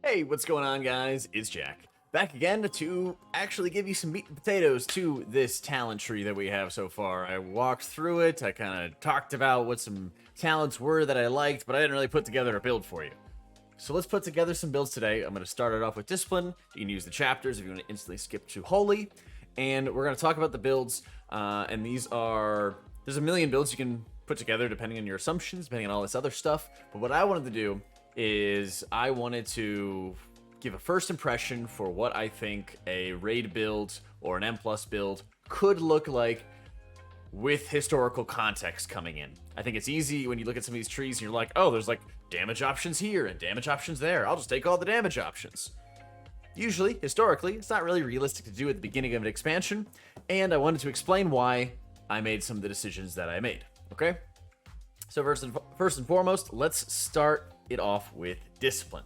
Hey, what's going on, guys? It's Jack. Back again to actually give you some meat and potatoes to this talent tree that we have so far. I walked through it, I kind of talked about what some talents were that I liked, but I didn't really put together a build for you. So let's put together some builds today. I'm going to start it off with Discipline. You can use the chapters if you want to instantly skip to Holy. And we're going to talk about the builds, and these are... There's a million builds you can put together depending on your assumptions, depending on all this other stuff. But what I wanted to do is I wanted to give a first impression for what I think a raid build or an M+ build could look like with historical context coming in. I think it's easy when you look at some of these trees and you're like, oh, there's like damage options here and damage options there. I'll just take all the damage options. Usually, historically, it's not really realistic to do at the beginning of an expansion, and I wanted to explain why I made some of the decisions that I made, okay? So first and foremost, let's start it off with Discipline.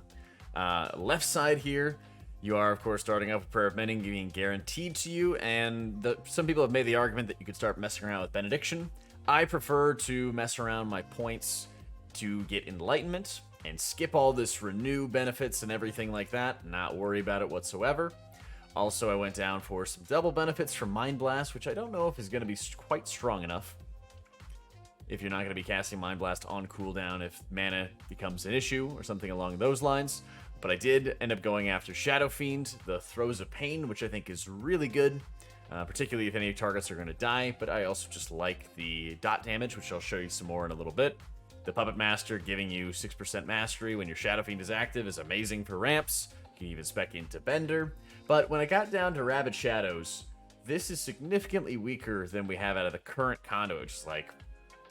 Left side here, you are, of course, starting off with Prayer of Mending being guaranteed to you, and some people have made the argument that you could start messing around with Benediction. I prefer to mess around my points to get Enlightenment and skip all this renew benefits and everything like that, not worry about it whatsoever. Also, I went down for some double benefits from Mind Blast, which I don't know if is going to be quite strong enough if you're not going to be casting Mind Blast on cooldown if mana becomes an issue or something along those lines. But I did end up going after Shadow Fiend, the Throes of Pain, which I think is really good, particularly if any targets are going to die. But I also just like the dot damage, which I'll show you some more in a little bit. The Puppet Master giving you 6% mastery when your Shadow Fiend is active is amazing for ramps. You can even spec into Bender. But when I got down to Rabid Shadows, this is significantly weaker than we have out of the current Conduit, which is like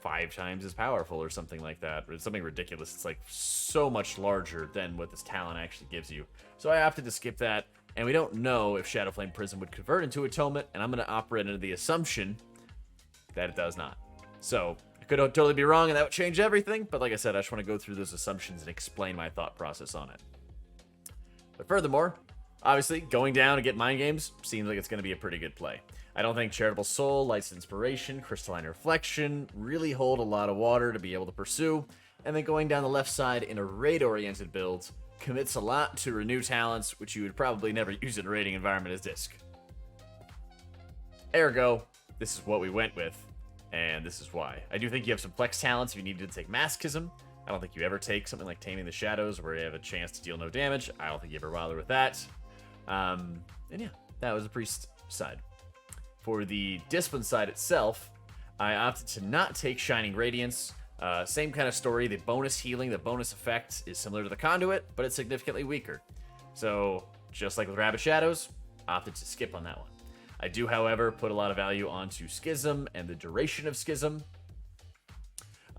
5 times as powerful or something like that. It's something ridiculous. It's like so much larger than what this talent actually gives you. So I opted to skip that, and we don't know if Shadowflame Prism would convert into Atonement, and I'm going to operate under the assumption that it does not. So I could totally be wrong, and that would change everything, but like I said, I just want to go through those assumptions and explain my thought process on it. But furthermore, obviously, going down to get Mind Games seems like it's going to be a pretty good play. I don't think Charitable Soul, Light's Inspiration, Crystalline Reflection really hold a lot of water to be able to pursue. And then going down the left side in a raid-oriented build commits a lot to renew talents, which you would probably never use in a raiding environment as Disc. Ergo, this is what we went with, and this is why. I do think you have some flex talents if you needed to take Masochism. I don't think you ever take something like Taming the Shadows where you have a chance to deal no damage. I don't think you ever bother with that. And yeah, that was the Priest side. For the Discipline side itself, I opted to not take Shining Radiance. Same kind of story. The bonus healing, the bonus effect is similar to the Conduit, but it's significantly weaker. So, just like with Rabid Shadows, opted to skip on that one. I do, however, put a lot of value onto Schism and the duration of Schism.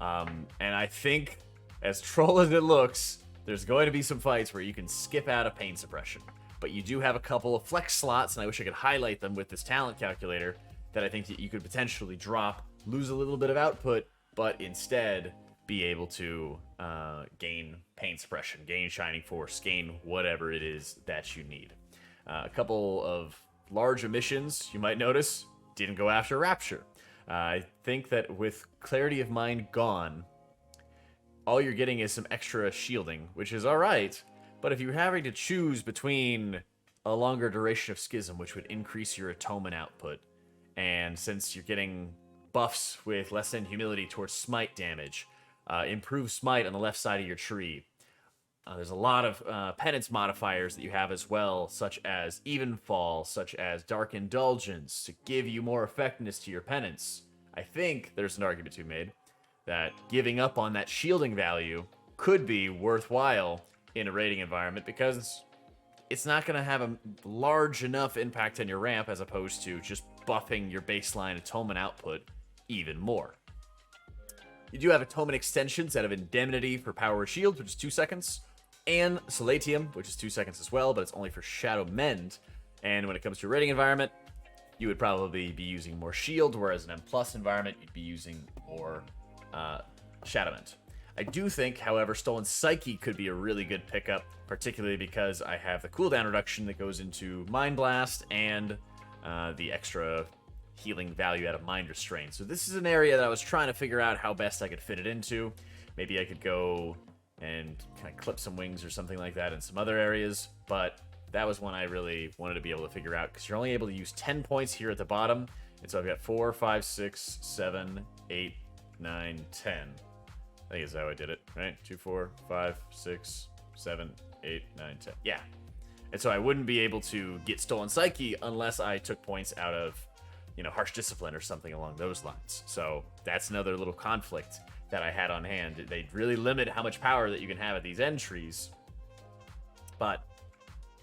And I think, as troll as it looks, there's going to be some fights where you can skip out of Pain Suppression. But you do have a couple of flex slots, and I wish I could highlight them with this talent calculator, that I think that you could potentially drop, lose a little bit of output, but instead be able to gain Pain Suppression, gain Shining Force, gain whatever it is that you need. A couple of large omissions, you might notice, didn't go after Rapture. I think that with Clarity of Mind gone, all you're getting is some extra shielding, which is alright. But if you're having to choose between a longer duration of Schism, which would increase your Atonement output, and since you're getting buffs with Less Than Humility towards Smite damage, improve Smite on the left side of your tree, there's a lot of penance modifiers that you have as well, such as Evenfall, such as Dark Indulgence, to give you more effectiveness to your penance. I think there's an argument to be made that giving up on that shielding value could be worthwhile in a raiding environment, because it's not going to have a large enough impact on your ramp as opposed to just buffing your baseline Atonement output even more. You do have Atonement extensions that have Indemnity for Power Shield, which is 2 seconds, and Solatium, which is 2 seconds as well, but it's only for Shadow Mend. And when it comes to a raiding environment, you would probably be using more Shield, whereas in an M+ environment, you'd be using more Shadow Mend. I do think, however, Stolen Psyche could be a really good pickup, particularly because I have the cooldown reduction that goes into Mind Blast and the extra healing value out of Mind Restraint. So this is an area that I was trying to figure out how best I could fit it into. Maybe I could go and kind of clip some wings or something like that in some other areas, but that was one I really wanted to be able to figure out, because you're only able to use 10 points here at the bottom. And so I've got 4, 5, 6, 7, 8, 9, 10. I think is how I did it, right? 2, 4, 5, 6, 7, 8, 9, 10. Yeah. And so I wouldn't be able to get Stolen Psyche unless I took points out of, you know, Harsh Discipline or something along those lines. So that's another little conflict that I had on hand. They really limit how much power that you can have at these entries. But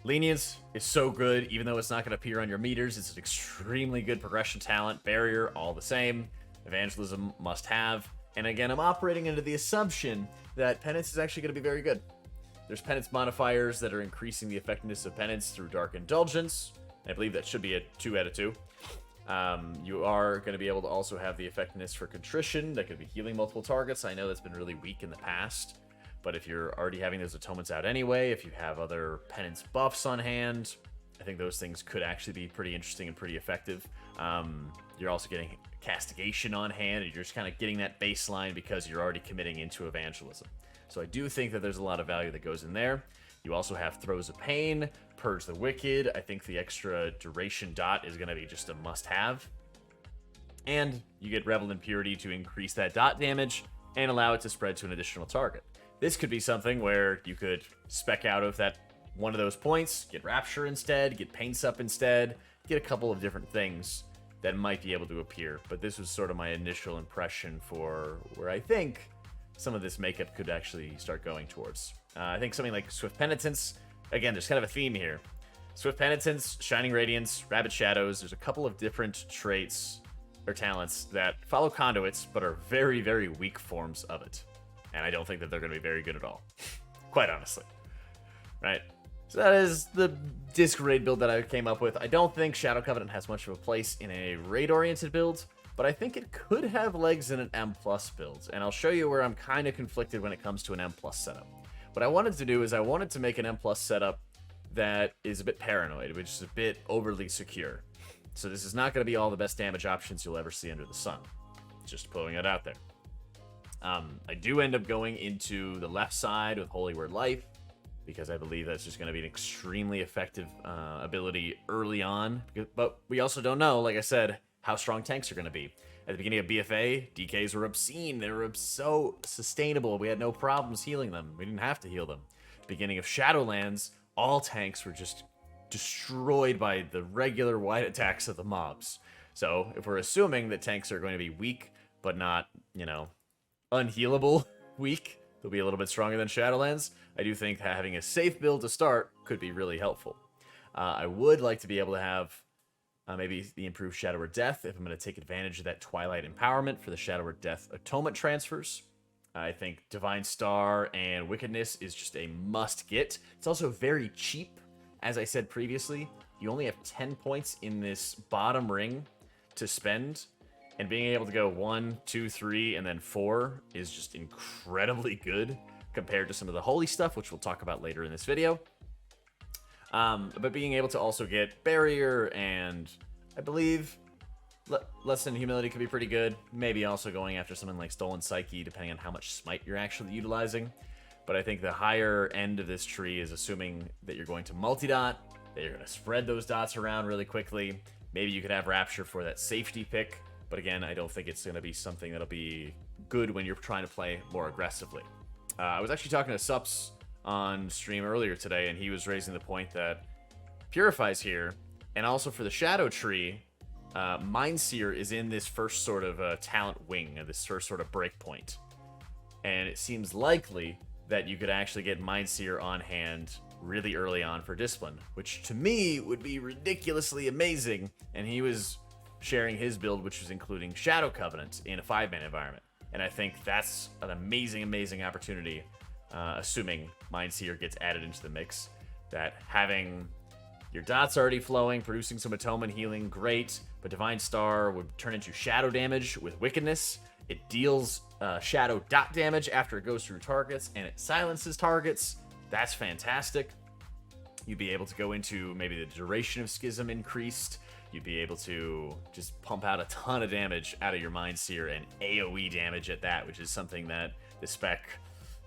Lenience is so good, even though it's not going to appear on your meters. It's an extremely good progression talent. Barrier, all the same. Evangelism, must have. And again, I'm operating under the assumption that Penance is actually going to be very good. There's Penance modifiers that are increasing the effectiveness of Penance through Dark Indulgence. I believe that should be a 2 out of 2. You are going to be able to also have the effectiveness for Contrition. That could be healing multiple targets. I know that's been really weak in the past. But if you're already having those atonements out anyway, if you have other penance buffs on hand, I think those things could actually be pretty interesting and pretty effective. You're also getting castigation on hand, and you're just kind of getting that baseline because you're already committing into evangelism. So I do think that there's a lot of value that goes in there. You also have Throes of Pain, Purge the Wicked. I think the extra duration dot is going to be just a must-have. And you get Revel in Purity to increase that dot damage and allow it to spread to an additional target. This could be something where you could spec out of that one of those points, get Rapture instead, get Pain Sup instead, get a couple of different things that might be able to appear. But this was sort of my initial impression for where I think some of this makeup could actually start going towards. I think something like Swift Penitence, again, there's kind of a theme here. Swift Penitence, Shining Radiance, Rabid Shadows, there's a couple of different traits or talents that follow conduits, but are very, very weak forms of it. And I don't think that they're going to be very good at all, quite honestly. Right? So that is the disc raid build that I came up with. I don't think Shadow Covenant has much of a place in a raid-oriented build, but I think it could have legs in an M+ build. And I'll show you where I'm kind of conflicted when it comes to an M+ setup. What I wanted to do is I wanted to make an M+ setup that is a bit paranoid, which is a bit overly secure. So this is not going to be all the best damage options you'll ever see under the sun. Just pulling it out there. I do end up going into the left side with Holy Word Life, because I believe that's just going to be an extremely effective ability early on. But we also don't know, like I said, how strong tanks are going to be. At the beginning of BFA, DKs were obscene. They were so sustainable. We had no problems healing them. We didn't have to heal them. Beginning of Shadowlands, all tanks were just destroyed by the regular wide attacks of the mobs. So if we're assuming that tanks are going to be weak, but not, you know, unhealable weak, they'll be a little bit stronger than Shadowlands. I do think having a safe build to start could be really helpful. I would like to be able to have maybe the improved Shadow or Death if I'm going to take advantage of that Twilight Empowerment for the Shadow or Death atonement transfers. I think Divine Star and Wickedness is just a must get. It's also very cheap. As I said previously, you only have 10 points in this bottom ring to spend. And being able to go 1, 2, 3, and then 4 is just incredibly good compared to some of the holy stuff, which we'll talk about later in this video. But being able to also get Barrier and, I believe, Less Than Humility could be pretty good. Maybe also going after something like Stolen Psyche, depending on how much Smite you're actually utilizing. But I think the higher end of this tree is assuming that you're going to multi-dot, that you're going to spread those dots around really quickly. Maybe you could have Rapture for that safety pick. But again, I don't think it's going to be something that'll be good when you're trying to play more aggressively. I was actually talking to Sups on stream earlier today, and he was raising the point that Purify's here, and also for the Shadow Tree, Mindseer is in this first sort of talent wing, this first sort of break point. And it seems likely that you could actually get Mindseer on hand really early on for Discipline, which to me would be ridiculously amazing. And he was sharing his build, which was including Shadow Covenant in a 5-man environment. And I think that's an amazing, amazing opportunity, assuming Mindseer gets added into the mix, that having your dots already flowing, producing some atonement healing, great, but Divine Star would turn into shadow damage with Wickedness. It deals shadow dot damage after it goes through targets, and it silences targets. That's fantastic. You'd be able to go into maybe the duration of Schism increased. You'd be able to just pump out a ton of damage out of your Mindseer, and AoE damage at that, which is something that the spec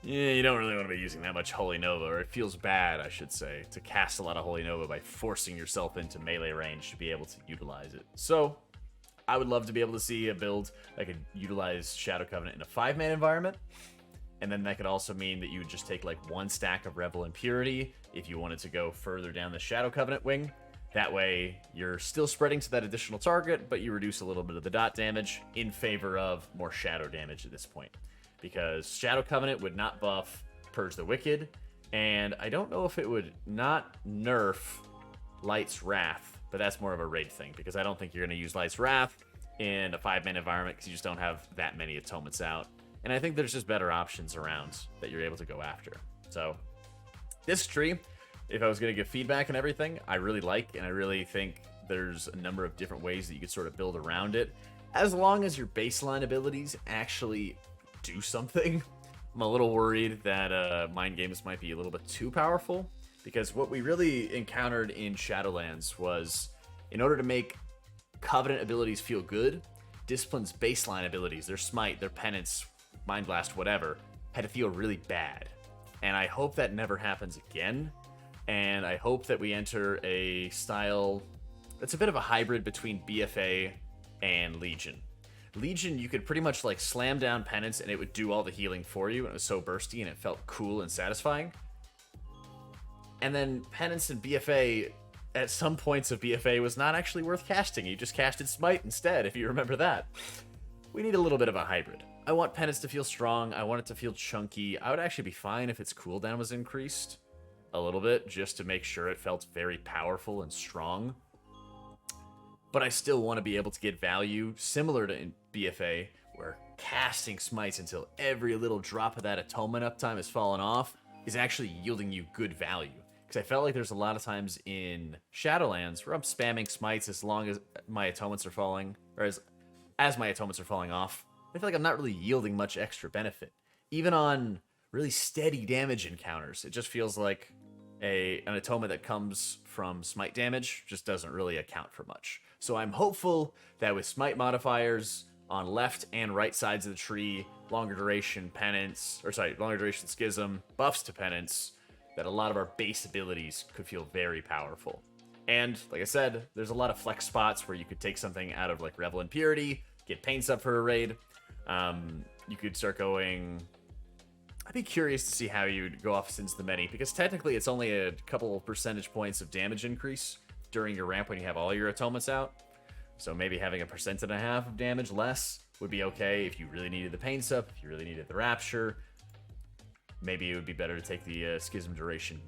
Yeah, you don't really want to be using that much Holy Nova, or it feels bad, I should say, to cast a lot of Holy Nova by forcing yourself into melee range to be able to utilize it. So, I would love to be able to see a build that could utilize Shadow Covenant in a 5-man environment, and then that could also mean that you would just take like 1 stack of Revel and Purity if you wanted to go further down the Shadow Covenant wing. That way, you're still spreading to that additional target, but you reduce a little bit of the dot damage in favor of more shadow damage at this point. Because Shadow Covenant would not buff Purge the Wicked, and I don't know if it would not nerf Light's Wrath, but that's more of a raid thing, because I don't think you're going to use Light's Wrath in a 5-man environment, because you just don't have that many atonements out. And I think there's just better options around that you're able to go after. So, this tree, if I was going to give feedback and everything, I really like, and I really think there's a number of different ways that you could sort of build around it, as long as your baseline abilities actually do something. I'm a little worried that Mind Games might be a little bit too powerful, because what we really encountered in Shadowlands was, in order to make Covenant abilities feel good, Discipline's baseline abilities, their Smite, their Penance, Mind Blast, whatever, had to feel really bad. And I hope that never happens again, and I hope that we enter a style that's a bit of a hybrid between BFA and Legion. Legion, you could pretty much like slam down Penance and it would do all the healing for you, and it was so bursty and it felt cool and satisfying. And then Penance and BFA, at some points of BFA, was not actually worth casting. You just casted Smite instead, if you remember that. We need a little bit of a hybrid. I want Penance to feel strong, I want it to feel chunky. I would actually be fine if its cooldown was increased a little bit, just to make sure it felt very powerful and strong. But I still want to be able to get value similar to in BFA, where casting Smites until every little drop of that atonement uptime has fallen off is actually yielding you good value. Because I felt like there's a lot of times in Shadowlands where I'm spamming Smites as long as my atonements are falling, or as my atonements are falling off. I feel like I'm not really yielding much extra benefit. Even on really steady damage encounters, it just feels like an atonement that comes from Smite damage just doesn't really account for much. So I'm hopeful that with Smite modifiers on left and right sides of the tree, longer duration Schism, buffs to Penance, that a lot of our base abilities could feel very powerful. And like I said, there's a lot of flex spots where you could take something out of like Revel and Purity, get Pain Sub for a raid. You could start going... I'd be curious to see how you'd go off Sins the Many, because technically it's only a couple percentage points of damage increase during your ramp when you have all your atonements out. So maybe having 1.5% of damage less would be okay if you really needed the Pain Sub, if you really needed the Rapture. Maybe it would be better to take the Schism duration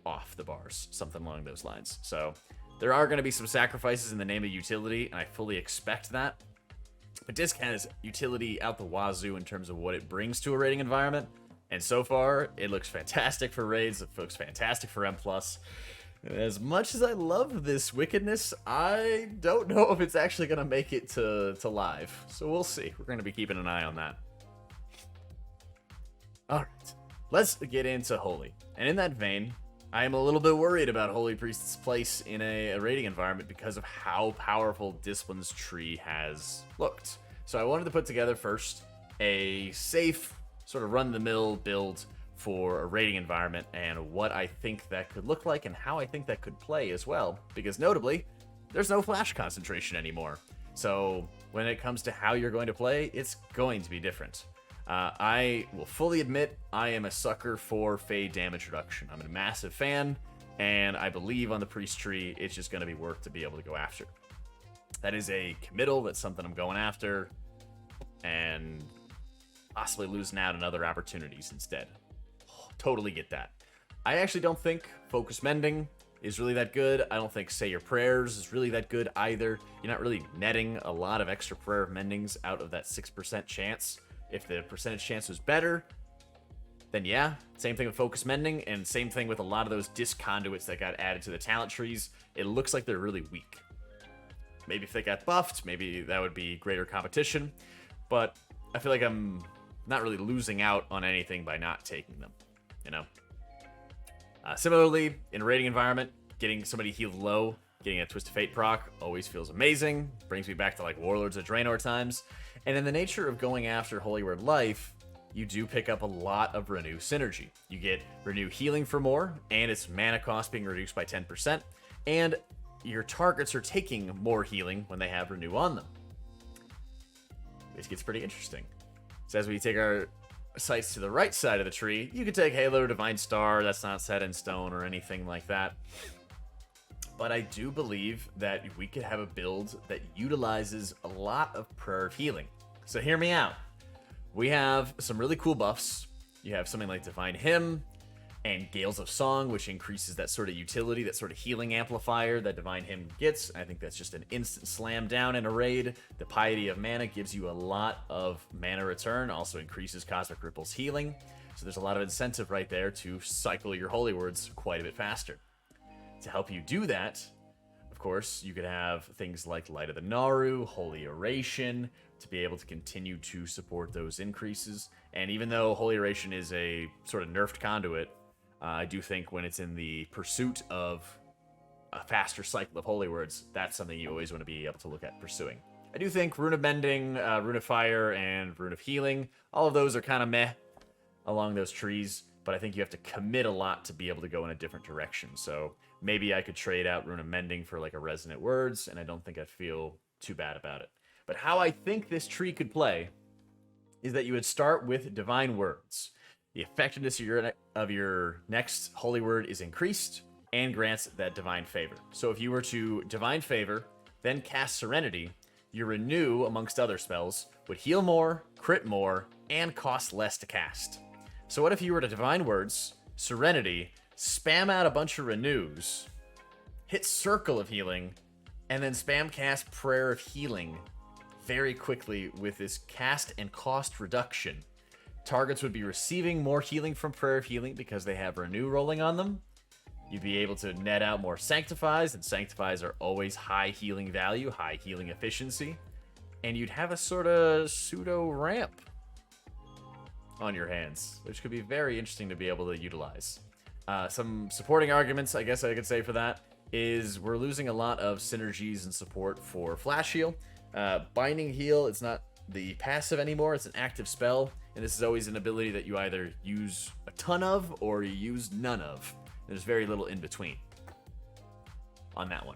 off the bars, something along those lines. So there are going to be some sacrifices in the name of utility, and I fully expect that. But Disc has utility out the wazoo in terms of what it brings to a raiding environment. And so far, it looks fantastic for raids. It looks fantastic for M+. As much as I love this wickedness, I don't know if it's actually going to make it to live. So we'll see. We're going to be keeping an eye on that. Alright, let's get into Holy. And in that vein, I am a little bit worried about Holy Priest's place in a raiding environment because of how powerful Discipline's tree has looked. So I wanted to put together first a safe, sort of run-the-mill build for a raiding environment and what I think that could look like and how I think that could play as well. Because notably, there's no flash concentration anymore. So when it comes to how you're going to play, it's going to be different. I will fully admit I am a sucker for Fade damage reduction. I'm a massive fan, and I believe on the Priest tree, it's just going to be worth to be able to go after. That is a committal, that's something I'm going after, and possibly losing out on other opportunities instead. Totally get that. I actually don't think Focus Mending is really that good. I don't think Say Your Prayers is really that good either. You're not really netting a lot of extra prayer mendings out of that 6% chance. If the percentage chance was better, then yeah. Same thing with Focus Mending, and same thing with a lot of those disc conduits that got added to the talent trees. It looks like they're really weak. Maybe if they got buffed, maybe that would be greater competition. But I feel like I'm not really losing out on anything by not taking them, you know? Similarly, in a raiding environment, getting somebody healed low, getting a Twist of Fate proc always feels amazing. Brings me back to like Warlords of Draenor times. And in the nature of going after Holy Word Life, you do pick up a lot of Renew synergy. You get Renew healing for more, and its mana cost being reduced by 10%, and your targets are taking more healing when they have Renew on them. This gets pretty interesting. So as we take our sights to the right side of the tree, you can take Halo or Divine Star. That's not set in stone or anything like that. But I do believe that we could have a build that utilizes a lot of Prayer of Healing. So hear me out. We have some really cool buffs. You have something like Divine Hymn and Gales of Song, which increases that sort of utility, that sort of healing amplifier that Divine Hymn gets. I think that's just an instant slam down in a raid. The Piety of Mana gives you a lot of mana return, also increases Cosmic Ripple's healing. So there's a lot of incentive right there to cycle your Holy Words quite a bit faster. To help you do that, of course, you could have things like Light of the Naru, Holy Oration, to be able to continue to support those increases. And even though Holy Oration is a sort of nerfed conduit, I do think when it's in the pursuit of a faster cycle of Holy Words, that's something you always want to be able to look at pursuing. I do think Rune of Mending, Rune of Fire, and Rune of Healing, all of those are kind of meh along those trees, but I think you have to commit a lot to be able to go in a different direction. So maybe I could trade out Rune of Mending for like a Resonant Words, and I don't think I'd feel too bad about it. But how I think this tree could play is that you would start with Divine Words. The effectiveness of your next Holy Word is increased and grants that Divine Favor. So if you were to Divine Favor, then cast Serenity, your Renew, amongst other spells, would heal more, crit more, and cost less to cast. So what if you were to Divine Words, Serenity, spam out a bunch of Renews, hit Circle of Healing, and then spam cast Prayer of Healing very quickly with this cast and cost reduction? Targets would be receiving more healing from Prayer of Healing because they have Renew rolling on them. You'd be able to net out more Sanctifies, and Sanctifies are always high healing value, high healing efficiency. And you'd have a sort of pseudo ramp on your hands, which could be very interesting to be able to utilize. Some supporting arguments, I guess I could say for that, is we're losing a lot of synergies and support for Flash Heal. Binding Heal, it's not the passive anymore, it's an active spell. And this is always an ability that you either use a ton of or you use none of. There's very little in between on that one.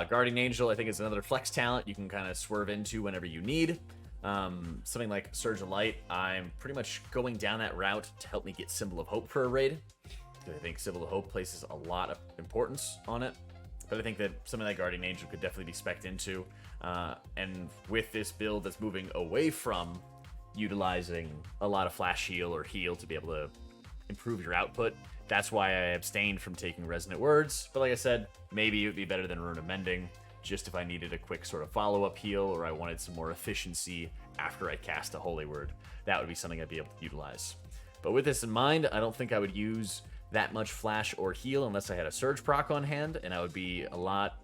Guardian Angel, I think, is another flex talent you can kind of swerve into whenever you need. Something like Surge of Light, I'm pretty much going down that route to help me get Symbol of Hope for a raid. I think Symbol of Hope places a lot of importance on it. But I think that something like Guardian Angel could definitely be spec'd into. And with this build that's moving away from utilizing a lot of Flash Heal or Heal to be able to improve your output, that's why I abstained from taking Resonant Words. But like I said, maybe it would be better than Rune of Mending, just if I needed a quick sort of follow-up heal or I wanted some more efficiency after I cast a Holy Word. That would be something I'd be able to utilize. But with this in mind, I don't think I would use that much Flash or Heal unless I had a Surge proc on hand, and I would be a lot...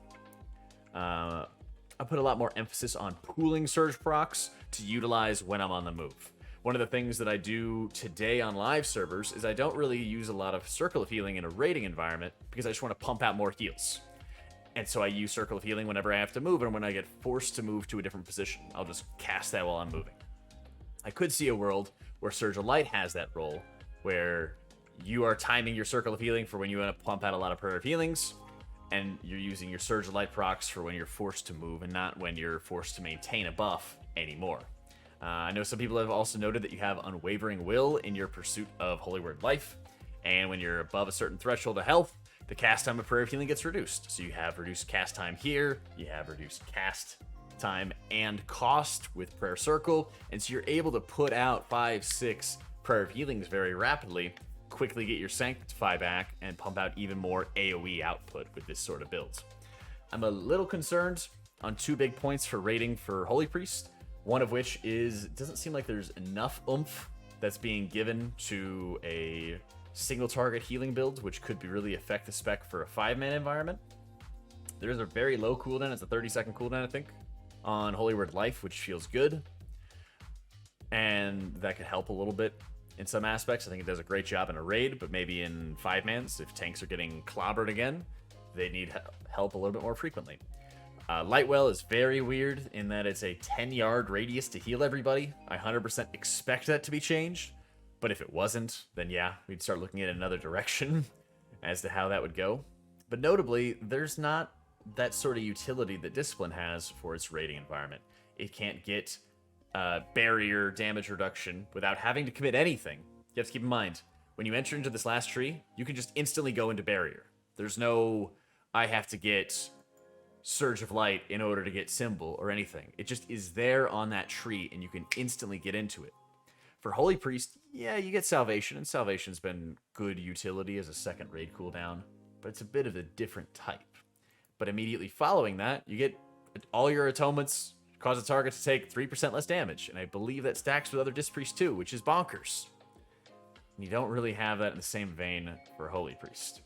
I put a lot more emphasis on pooling Surge procs to utilize when I'm on the move. One of the things that I do today on live servers is I don't really use a lot of Circle of Healing in a raiding environment because I just want to pump out more heals. And so I use Circle of Healing whenever I have to move, and when I get forced to move to a different position, I'll just cast that while I'm moving. I could see a world where Surge of Light has that role, where you are timing your Circle of Healing for when you want to pump out a lot of Prayer of Healings, and you're using your Surge of Light procs for when you're forced to move and not when you're forced to maintain a buff anymore. I know some people have also noted that you have Unwavering Will in your pursuit of Holy Word Life, and when you're above a certain threshold of health, the cast time of Prayer of Healing gets reduced. So you have reduced cast time here, you have reduced cast time and cost with Prayer Circle, and so you're able to put out 5-6 Prayer of Healings very rapidly, quickly get your Sanctify back, and pump out even more AoE output with this sort of build. I'm a little concerned on two big points for rating for Holy Priest, one of which is it doesn't seem like there's enough oomph that's being given to a single target healing build, which could be really affect the spec for a 5-man environment. There is a very low cooldown, it's a 30-second cooldown, I think, on Holy Word Life, which feels good. And that could help a little bit in some aspects. I think it does a great job in a raid, but maybe in 5-mans, if tanks are getting clobbered again, they need help a little bit more frequently. Lightwell is very weird in that it's a 10-yard radius to heal everybody. I 100% expect that to be changed, But if it wasn't, then yeah, we'd start looking at another direction as to how that would go. But notably, there's not that sort of utility that Discipline has for its raiding environment. It can't get barrier damage reduction without having to commit anything. You have to keep in mind, when you enter into this last tree, you can just instantly go into barrier. There's no, I have to get Surge of Light in order to get Symbol or anything. It just is there on that tree, and you can instantly get into it. For Holy Priest, yeah, you get Salvation, and Salvation's been good utility as a second raid cooldown, but it's a bit of a different type. But immediately following that, you get all your atonements cause a target to take 3% less damage, and I believe that stacks with other Disc Priests too, which is bonkers. And you don't really have that in the same vein for Holy Priest.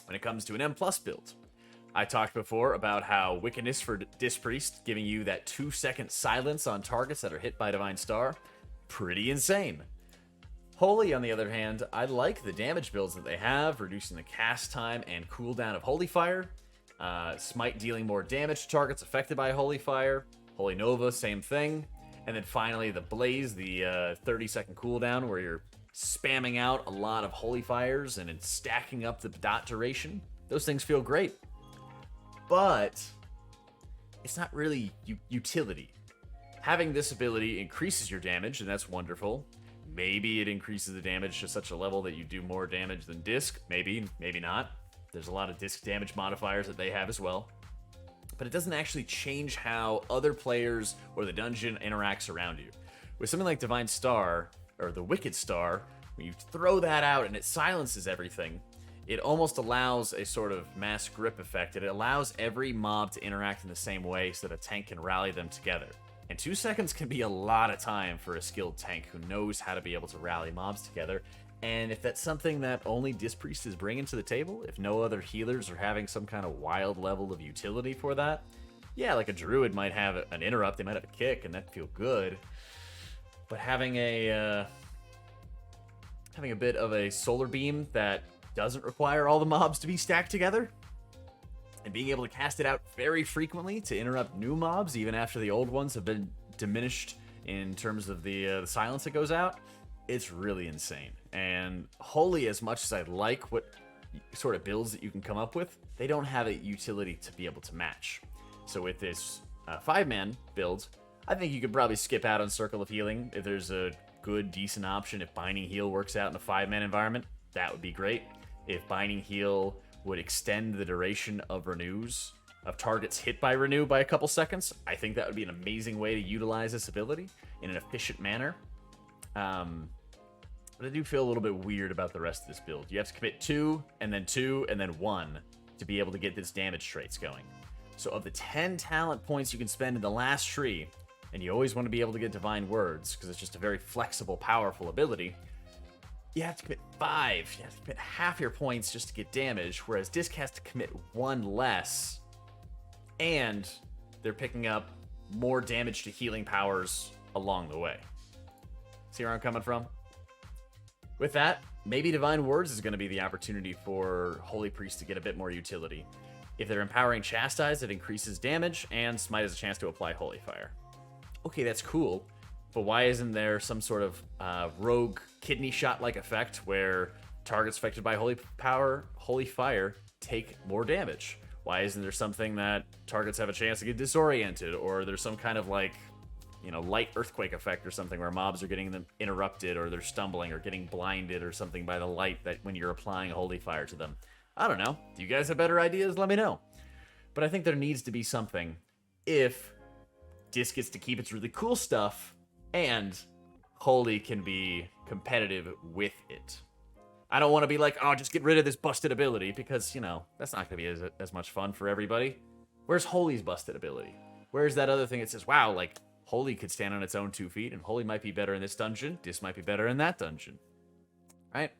When it comes to an M+ build, I talked before about how Wickedness for Disc Priest, giving you that 2-second silence on targets that are hit by Divine Star, pretty insane. Holy, on the other hand, I like the damage builds that they have, reducing the cast time and cooldown of Holy Fire, Smite dealing more damage to targets affected by Holy Fire, Holy Nova, same thing, and then finally the Blaze, the 30-second cooldown where you're spamming out a lot of Holy Fires and it's stacking up the dot duration. Those things feel great, but it's not really utility. Having this ability increases your damage, and that's wonderful. Maybe it increases the damage to such a level that you do more damage than Disc. Maybe, maybe not. There's a lot of Disc damage modifiers that they have as well. But it doesn't actually change how other players or the dungeon interacts around you. With something like Divine Star, or the Wicked Star, when you throw that out and it silences everything, it almost allows a sort of mass grip effect. It allows every mob to interact in the same way so that a tank can rally them together. And 2 seconds can be a lot of time for a skilled tank who knows how to be able to rally mobs together. And if that's something that only Disc Priest is bringing to the table, if no other healers are having some kind of wild level of utility for that, yeah, like a Druid might have an interrupt, they might have a kick, and that'd feel good. But having a bit of a solar beam that doesn't require all the mobs to be stacked together, and being able to cast it out very frequently to interrupt new mobs, even after the old ones have been diminished in terms of the silence that goes out, it's really insane. And Holy, as much as I like what sort of builds that you can come up with, they don't have a utility to be able to match. So with this 5-man build, I think you could probably skip out on Circle of Healing. If there's a good, decent option, if Binding Heal works out in a 5-man environment, that would be great. If Binding Heal would extend the duration of renews, of targets hit by renew by a couple seconds, I think that would be an amazing way to utilize this ability in an efficient manner. But I do feel a little bit weird about the rest of this build. You have to commit 2, and then 2, and then 1 to be able to get this damage traits going. So of the 10 talent points you can spend in the last tree, and you always want to be able to get Divine Words, because it's just a very flexible, powerful ability, you have to commit 5. You have to commit half your points just to get damage, whereas Disc has to commit 1 less, and they're picking up more damage to healing powers along the way. See where I'm coming from? With that, maybe Divine Words is going to be the opportunity for Holy Priest to get a bit more utility. If they're empowering Chastise, it increases damage, and Smite has a chance to apply Holy Fire. Okay, that's cool. But why isn't there some sort of rogue kidney shot-like effect where targets affected by Holy Fire take more damage? Why isn't there something that targets have a chance to get disoriented, or there's some kind of like, light earthquake effect or something where mobs are getting them interrupted, or they're stumbling or getting blinded or something by the light that when you're applying Holy Fire to them? I don't know. Do you guys have better ideas? Let me know. But I think there needs to be something if Disc gets to keep its really cool stuff and Holy can be competitive with it. I don't want to be like, oh, just get rid of this busted ability, because, that's not going to be as much fun for everybody. Where's Holy's busted ability? Where's that other thing that says, wow, like, Holy could stand on its own 2 feet, and Holy might be better in this dungeon, Disc might be better in that dungeon. Right?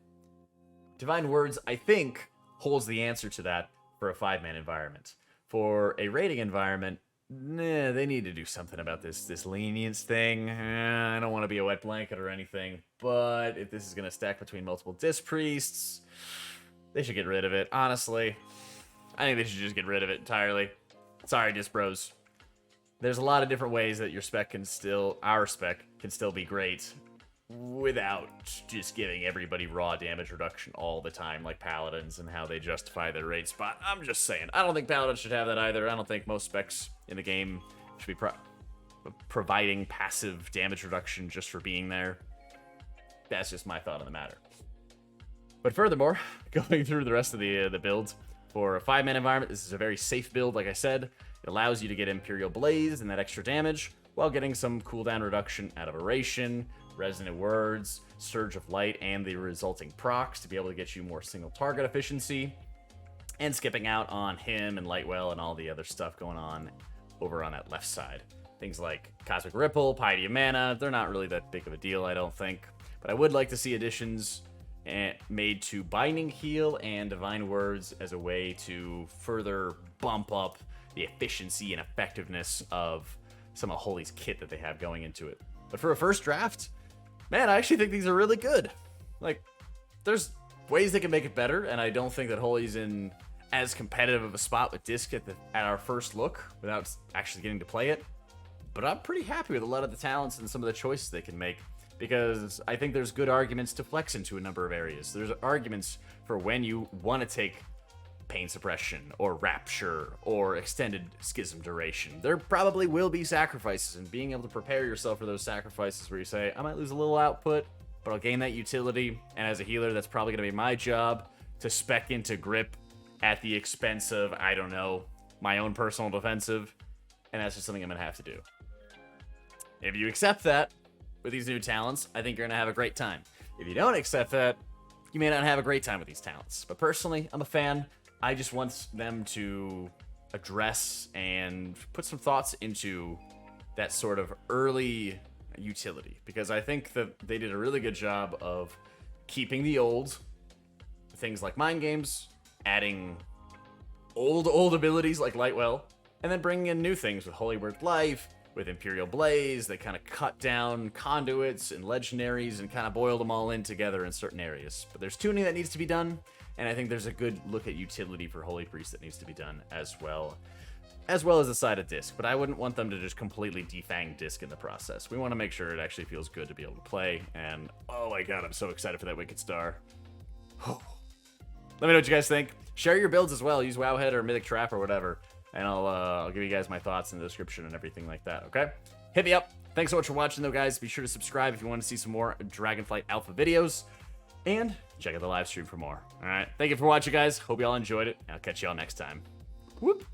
Divine Words, I think, holds the answer to that for a 5-man environment. For a raiding environment, they need to do something about this lenience thing. I don't want to be a wet blanket or anything, but if this is going to stack between multiple Disc Priests, they should get rid of it. Honestly, I think they should just get rid of it entirely. Sorry, Disc Bros. There's a lot of different ways that our spec can still be great. without just giving everybody raw damage reduction all the time like paladins and how they justify their raid spot. I'm just saying, I don't think paladins should have that either. I don't think most specs in the game should be providing passive damage reduction just for being there. That's just my thought on the matter. But furthermore, going through the rest of the build, for a 5-man environment, this is a very safe build, like I said. It allows you to get Imperial Blaze and that extra damage, while getting some cooldown reduction out of Oration, Resonant Words, Surge of Light, and the resulting procs to be able to get you more single target efficiency, and skipping out on him and Lightwell and all the other stuff going on over on that left side. Things like Cosmic Ripple, Piety of Mana, they're not really that big of a deal, I don't think. But I would like to see additions made to Binding Heal and Divine Words as a way to further bump up the efficiency and effectiveness of some of Holy's kit that they have going into it. But for a first draft, man, I actually think these are really good. Like, there's ways they can make it better, and I don't think that Holy's in as competitive of a spot with Disc at our first look without actually getting to play it. But I'm pretty happy with a lot of the talents and some of the choices they can make, because I think there's good arguments to flex into a number of areas. There's arguments for when you want to take Pain Suppression or Rapture or Extended Schism Duration. There probably will be sacrifices, and being able to prepare yourself for those sacrifices where you say, I might lose a little output, but I'll gain that utility, and as a healer, that's probably going to be my job to spec into Grip at the expense of, I don't know, my own personal defensive, and that's just something I'm going to have to do. If you accept that with these new talents, I think you're going to have a great time. If you don't accept that, you may not have a great time with these talents. But personally, I'm a fan. I just want them to address and put some thoughts into that sort of early utility, because I think that they did a really good job of keeping the old things like Mind Games, adding old abilities like Lightwell, and then bringing in new things with Holy Word Life, with Imperial Blaze. They kind of cut down conduits and legendaries and kind of boiled them all in together in certain areas. But there's tuning that needs to be done, and I think there's a good look at utility for Holy Priest that needs to be done as well as the side of Disc. But I wouldn't want them to just completely defang Disc in the process. We want to make sure it actually feels good to be able to play, and oh my god, I'm so excited for that Wicked Star. Let me know what you guys think. Share your builds as well. Use Wowhead or Mythic Trap or whatever, and I'll give you guys my thoughts in the description and everything like that, okay? Hit me up. Thanks so much for watching, though, guys. Be sure to subscribe if you want to see some more Dragonflight Alpha videos, and check out the live stream for more. All right, thank you for watching, guys. Hope you all enjoyed it. I'll catch you all next time. Whoop.